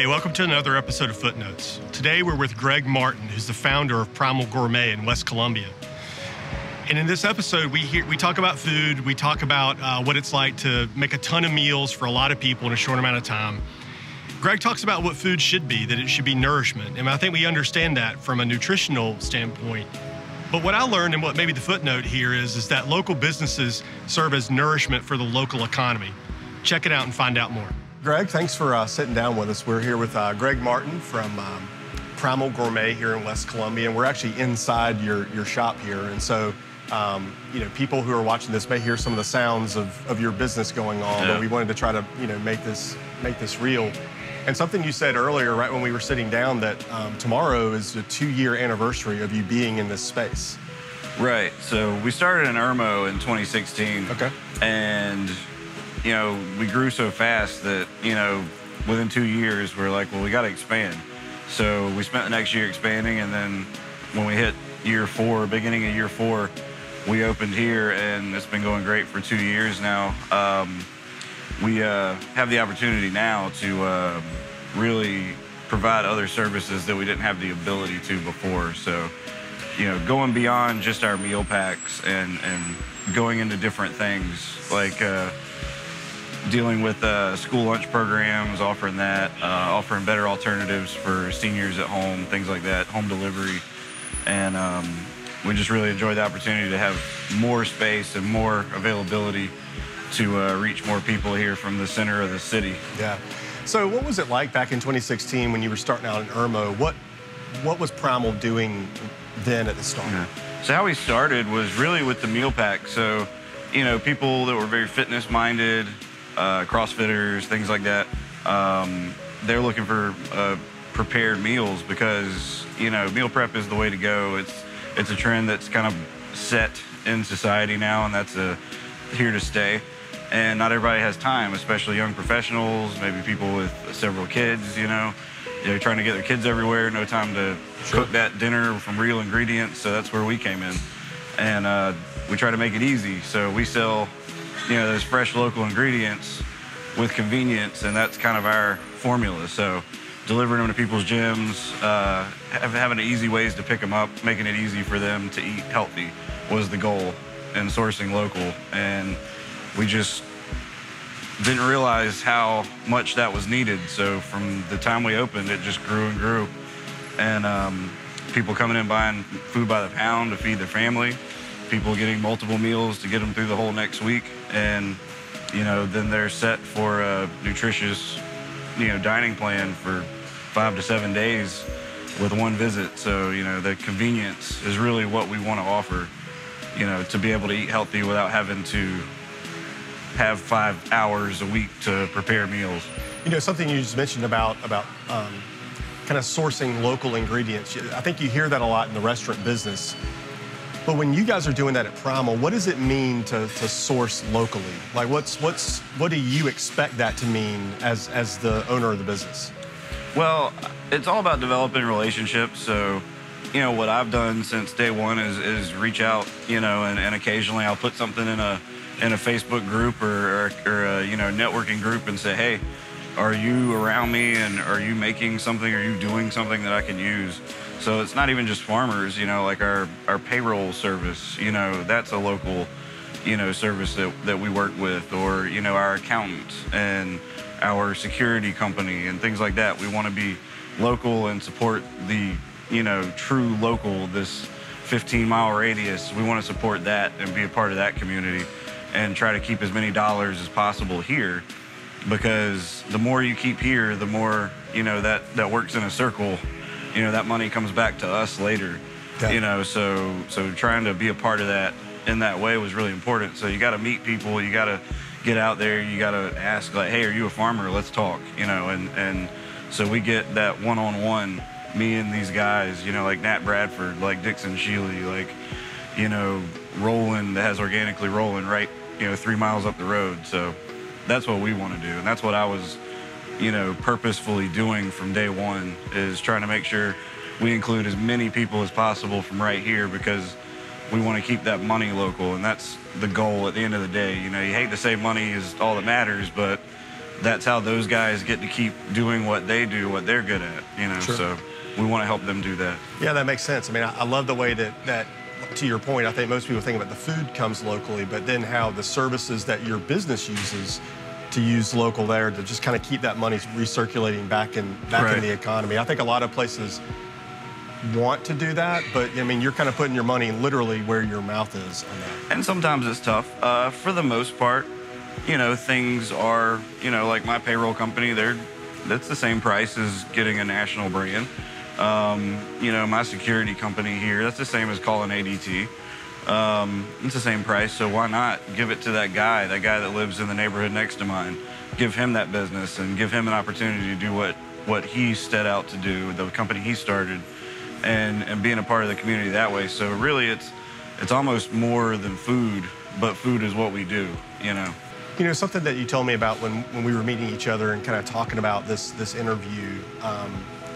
Hey, welcome to another episode of Footnotes. Today we're with Greg Martin, who's the founder of Primal Gourmet in West Columbia. And in this episode, we talk about food, we talk about what it's like to make a ton of meals for a lot of people in a short amount of time. Greg talks about what food should be, that it should be nourishment. And I think we understand that from a nutritional standpoint. But what I learned and what maybe the footnote here is that local businesses serve as nourishment for the local economy. Check it out and find out more. Greg, thanks for sitting down with us. We're here with Greg Martin from Primal Gourmet here in West Columbia, and we're actually inside your shop here. And so, people who are watching this may hear some of the sounds of your business going on, but we wanted to try to, make this real. And something you said earlier, right when we were sitting down, that tomorrow is the 2-year anniversary of you being in this space. Right. So we started in Irmo in 2016. Okay. And we grew so fast that, within 2 years, we're like, well, we got to expand. So we spent the next year expanding, and then when we hit year 4, beginning of year 4, we opened here, and it's been going great for 2 years now. We have the opportunity now to really provide other services that we didn't have the ability to before. So, going beyond just our meal packs and going into different things like dealing with school lunch programs, offering better alternatives for seniors at home, things like that, home delivery. And we just really enjoy the opportunity to have more space and more availability to reach more people here from the center of the city. Yeah. So what was it like back in 2016 when you were starting out in Irmo? What was Primal doing then at the start? Yeah. So how we started was really with the meal pack. So, people that were very fitness-minded, CrossFitters, things like that, they're looking for prepared meals because, meal prep is the way to go. It's a trend that's kind of set in society now, and that's here to stay. And not everybody has time, especially young professionals, maybe people with several kids, trying to get their kids everywhere, no time to cook that dinner from real ingredients. So that's where we came in. And we try to make it easy. So we sell, those fresh local ingredients with convenience, and that's kind of our formula. So delivering them to people's gyms, having easy ways to pick them up, making it easy for them to eat healthy was the goal in sourcing local. And we just didn't realize how much that was needed. So from the time we opened, it just grew and grew. And people coming in buying food by the pound to feed their family, people getting multiple meals to get them through the whole next week. And, then they're set for a nutritious, dining plan for 5 to 7 days with one visit. So, the convenience is really what we want to offer, to be able to eat healthy without having to have 5 hours a week to prepare meals. Something you just mentioned about kind of sourcing local ingredients. I think you hear that a lot in the restaurant business. But when you guys are doing that at Primal, what does it mean to source locally? Like, what do you expect that to mean as the owner of the business? Well, it's all about developing relationships. So, what I've done since day one is reach out, and occasionally I'll put something in a Facebook group or a networking group and say, hey, are you around me, and are you making something, are you doing something that I can use? So it's not even just farmers, like our payroll service, that's a local, service that we work with, or, our accountants and our security company and things like that. We want to be local and support the, true local, this 15-mile radius. We want to support that and be a part of that community and try to keep as many dollars as possible here, because the more you keep here, the more, that works in a circle. That money comes back to us later. Yeah. So trying to be a part of that in that way was really important. So you got to meet people, you got to get out there, you got to ask, like, hey, are you a farmer? Let's talk, and so we get that one-on-one, me and these guys, like Nat Bradford, like Dixon Shealy, like, Roland that has Organically Rolling right, 3 miles up the road. So that's what we want to do, and that's what I was purposefully doing from day one, is trying to make sure we include as many people as possible from right here, because we want to keep that money local, and that's the goal at the end of the day. You hate to say money is all that matters, but that's how those guys get to keep doing what they do, what they're good at, you know. Sure. So we want to help them do that. Yeah, that makes sense. I mean, I love the way that, to your point, I think most people think about the food comes locally, but then how the services that your business uses to use local there to just kind of keep that money recirculating back in the economy. I think a lot of places want to do that, but I mean, you're kind of putting your money literally where your mouth is on that. And sometimes it's tough. For the most part, you know, things are, you know, like my payroll company, that's the same price as getting a national brand. You know, my security company here, that's the same as calling ADT. It's the same price, so why not give it to that guy that lives in the neighborhood next to mine, give him that business and give him an opportunity to do what he set out to do, the company he started, and being a part of the community that way. So really it's almost more than food, but food is what we do, you know. You know, something that you told me about when we were meeting each other and kind of talking about this interview,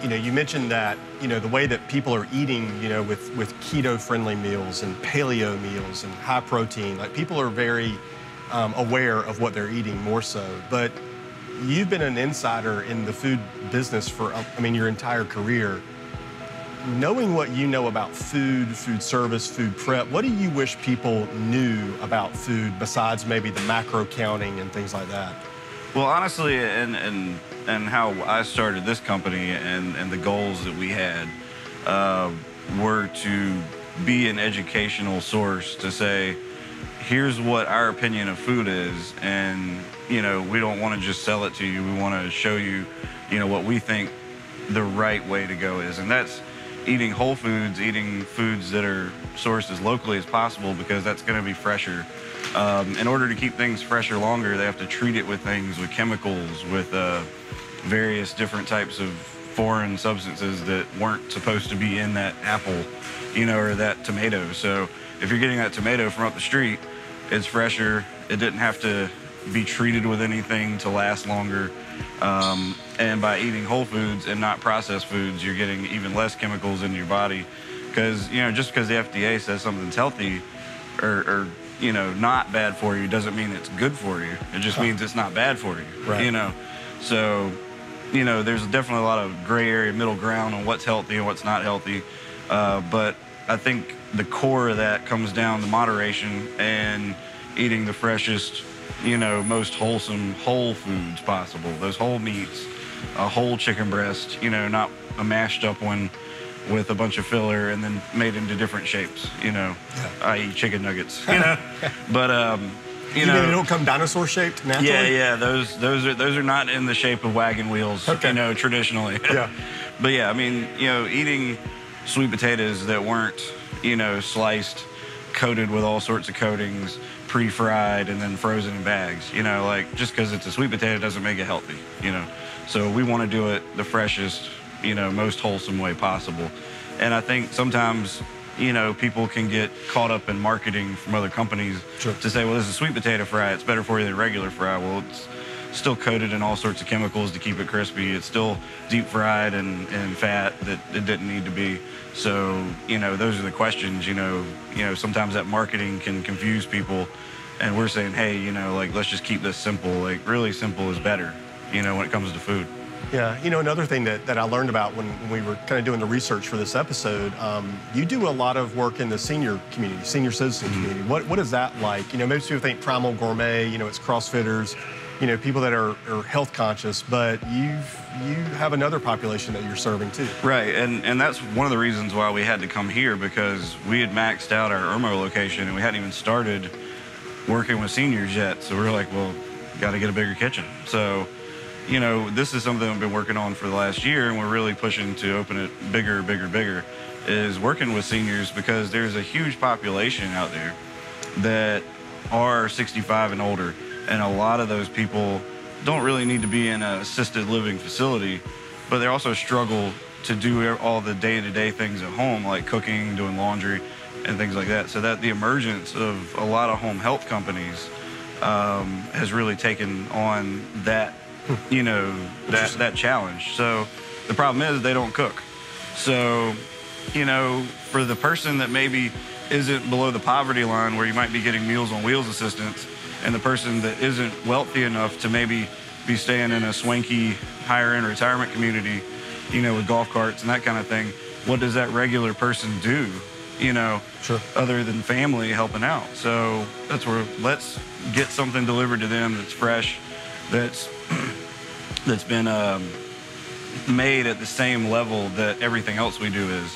you know, you mentioned that, you know, the way that people are eating, you know, with keto-friendly meals and paleo meals and high protein, like people are very aware of what they're eating more so. But you've been an insider in the food business for, I mean, your entire career. Knowing what you know about food, food service, food prep, what do you wish people knew about food besides maybe the macro counting and things like that? Well, honestly, and how I started this company and the goals that we had were to be an educational source to say, here's what our opinion of food is, and, you know, we don't want to just sell it to you. We want to show you, you know, what we think the right way to go is, and that's eating whole foods, eating foods that are sourced as locally as possible, because that's going to be fresher. In order to keep things fresher longer, they have to treat it with things, with chemicals, with various different types of foreign substances that weren't supposed to be in that apple, you know, or that tomato. So if you're getting that tomato from up the street, it's fresher. It didn't have to be treated with anything to last longer. And by eating whole foods and not processed foods, you're getting even less chemicals into your body. Because, you know, just because the FDA says something's healthy or you know, not bad for you doesn't mean it's good for you. It just means it's not bad for you, right. You know? So, you know, there's definitely a lot of gray area, middle ground on what's healthy and what's not healthy. But I think the core of that comes down to moderation and eating the freshest, you know, most wholesome whole foods possible. Those whole meats, a whole chicken breast, you know, not a mashed up one with a bunch of filler and then made into different shapes, you know, i.e. chicken nuggets, you know. But you know, they don't come dinosaur shaped naturally? Yeah, those are not in the shape of wagon wheels, you know, traditionally. Yeah. But yeah, I mean, you know, eating sweet potatoes that weren't, you know, sliced, coated with all sorts of coatings, pre-fried and then frozen in bags, you know, like just because it's a sweet potato doesn't make it healthy, you know. So we want to do it the freshest, you know, most wholesome way possible. And I think sometimes, you know, people can get caught up in marketing from other companies to say, well, this is a sweet potato fry, it's better for you than regular fry. Well, it's still coated in all sorts of chemicals to keep it crispy. It's still deep fried and fat that it didn't need to be. So, you know, those are the questions, you know, sometimes that marketing can confuse people. And we're saying, hey, you know, like, let's just keep this simple. Like, really simple is better, you know, when it comes to food. Yeah, you know, another thing that I learned about when we were kind of doing the research for this episode, you do a lot of work in the senior community, senior citizen community. What is that like? You know, most people think Primal Gourmet, you know, it's CrossFitters, you know, people that are health conscious, but you have another population that you're serving too. Right, and that's one of the reasons why we had to come here, because we had maxed out our Irmo location and we hadn't even started working with seniors yet. So we were like, well, got to get a bigger kitchen. So, you know, this is something I've been working on for the last year, and we're really pushing to open it bigger, is working with seniors, because there's a huge population out there that are 65 and older, and a lot of those people don't really need to be in an assisted living facility, but they also struggle to do all the day-to-day things at home, like cooking, doing laundry, and things like that. So that the emergence of a lot of home health companies has really taken on that, you know, that challenge. So the problem is they don't cook. So, you know, for the person that maybe isn't below the poverty line, where you might be getting Meals on Wheels assistance, and the person that isn't wealthy enough to maybe be staying in a swanky, higher-end retirement community, you know, with golf carts and that kind of thing. What does that regular person do, you know, Sure. other than family helping out? So that's where let's get something delivered to them that's fresh, that's been made at the same level that everything else we do is,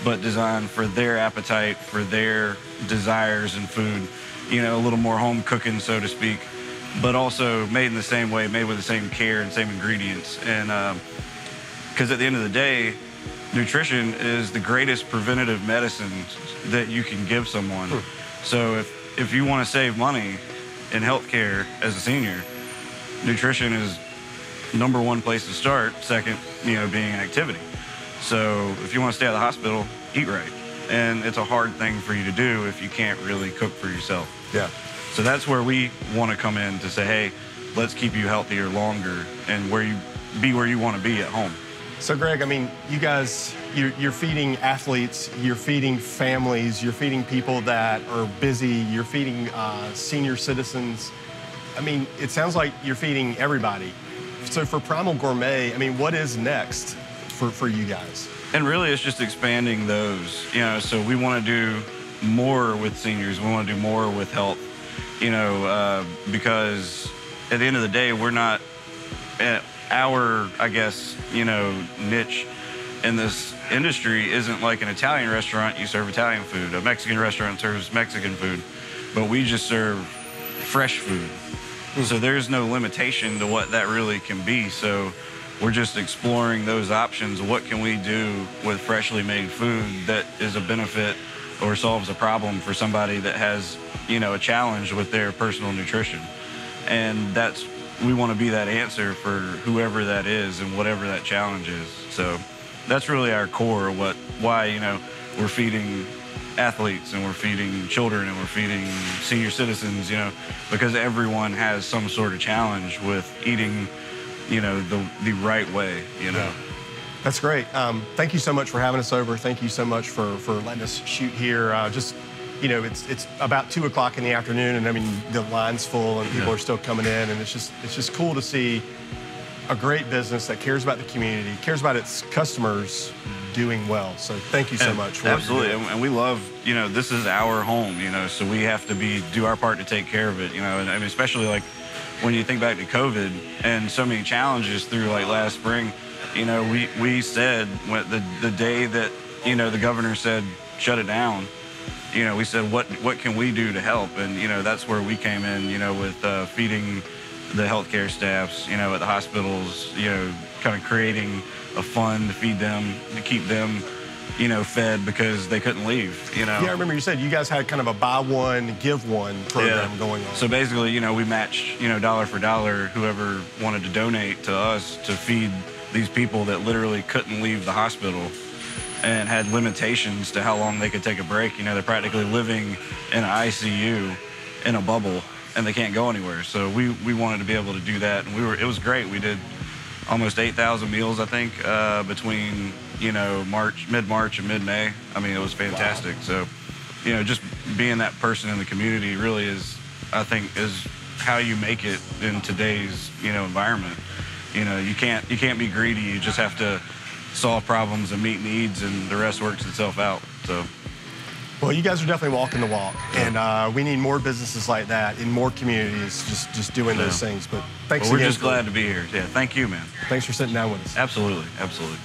but designed for their appetite, for their desires in food, you know, a little more home cooking, so to speak, but also made in the same way, made with the same care and same ingredients. And because at the end of the day, nutrition is the greatest preventative medicine that you can give someone. So if you want to save money in healthcare as a senior, nutrition is number one place to start. Second, you know, being an activity. So if you want to stay out of the hospital, eat right. And it's a hard thing for you to do if you can't really cook for yourself. Yeah. So that's where we want to come in to say, hey, let's keep you healthier longer and where you want to be at home. So Greg, I mean, you guys, you're feeding athletes, you're feeding families, you're feeding people that are busy, you're feeding senior citizens. I mean, it sounds like you're feeding everybody. So for Primal Gourmet, I mean, what is next for you guys? And really, it's just expanding those, you know, so we want to do more with seniors. We want to do more with health, you know, because at the end of the day, we're not at our, I guess, you know, niche in this industry isn't like an Italian restaurant. You serve Italian food. A Mexican restaurant serves Mexican food, but we just serve fresh food. So there's no limitation to what that really can be. So we're just exploring those options. What can we do with freshly made food that is a benefit or solves a problem for somebody that has, you know, a challenge with their personal nutrition? And we want to be that answer for whoever that is and whatever that challenge is. So that's really our core of why, you know, we're feeding athletes and we're feeding children and we're feeding senior citizens, you know, because everyone has some sort of challenge with eating, you know, the right way, you know. Yeah. That's great. Thank you so much for having us over. Thank you so much for letting us shoot here. Just, you know, it's about 2 o'clock in the afternoon, and I mean the line's full and people are still coming in, and it's just cool to see a great business that cares about the community, cares about its customers doing well. So thank you so much. Absolutely, and we love, you know, this is our home, you know, so we have to do our part to take care of it, you know, and I mean, especially like when you think back to COVID and so many challenges through like last spring, you know, we said when the day that, you know, the governor said shut it down, you know, we said what can we do to help? And, you know, that's where we came in, you know, with feeding the healthcare staffs, you know, at the hospitals, you know, kind of creating a fund to feed them, to keep them, you know, fed because they couldn't leave, you know. Yeah, I remember you said you guys had kind of a buy one, give one program going on. So basically, you know, we matched, you know, dollar for dollar, whoever wanted to donate to us to feed these people that literally couldn't leave the hospital and had limitations to how long they could take a break. You know, they're practically living in an ICU in a bubble and they can't go anywhere. So we wanted to be able to do that, and it was great. We did almost 8,000 meals, I think, between, you know, mid-March and mid-May. I mean, it was fantastic. Wow. So, you know, just being that person in the community really is, I think, is how you make it in today's, you know, environment. You know, you can't be greedy. You just have to solve problems and meet needs, and the rest works itself out. So. Well, you guys are definitely walking the walk, and we need more businesses like that in more communities, just doing those things. But thanks again. We're just glad to be here. Yeah, thank you, man. Thanks for sitting down with us. Absolutely, absolutely.